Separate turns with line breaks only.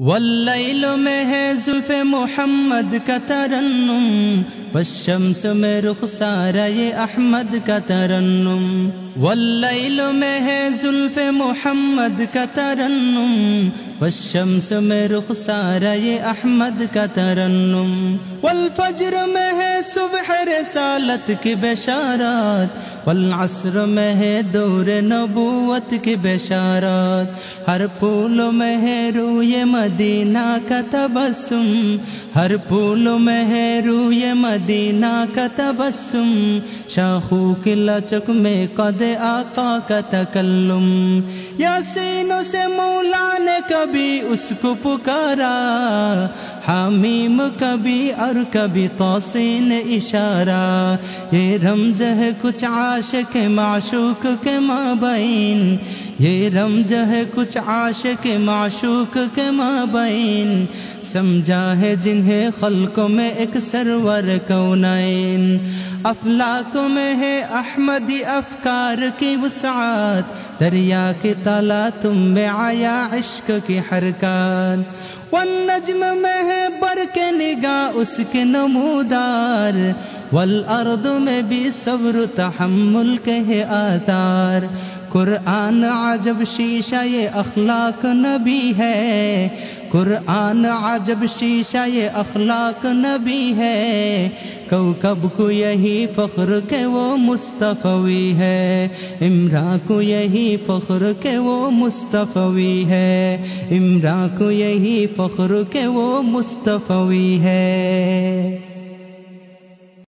واللیل میں ہے زلف محمد کا ترنم، والشمس میں رخسارہ احمد کا ترنم۔ واللیل میں ہے زلف محمد کا ترنم، والشمس میں رخسارہ احمد کا ترنم۔ والفجر میں ہے صبح رسالت کی بشارات، والعصر میں ہے دور نبوت کی بشارات۔ ہر پھول میں ہے روئے مدینہ کا تبسم، ہر پھول میں ہے روئے مدینہ کا تبسم۔ شاخوں کی لچک میں قد آقا کا تکلم، یاسینوں سے مولا نے کبھی اس کو پکارا، حمیم کبھی اور کبھی توسین اشارہ۔ یہ رمز ہے کچھ عاشق معشوق کے مابین، یہ رمز ہے کچھ عاشق معشوق کے مابین۔ سمجھا ہے جنہیں خلقوں میں ایک سرور کونین، افلاک میں ہے احمدی افکار کی وسعت، دریا کی تلا تم میں آیا عشق کی حرکات۔ والنجم میں ہے برق نگاہ اس کے نمودار، والارض میں بھی صبر و تحمل کے ہے آثار۔ قرآن عجب شیشہ یہ اخلاق نبی ہے، قرآن عجب شیشہ یہ اخلاق نبی ہے۔ کوكب کو یہی فخر کہ وہ مصطفی ہے، عمران کو یہی فخر کہ وہ مصطفی ہے، عمران کو یہی فخر کہ وہ مصطفی ہے۔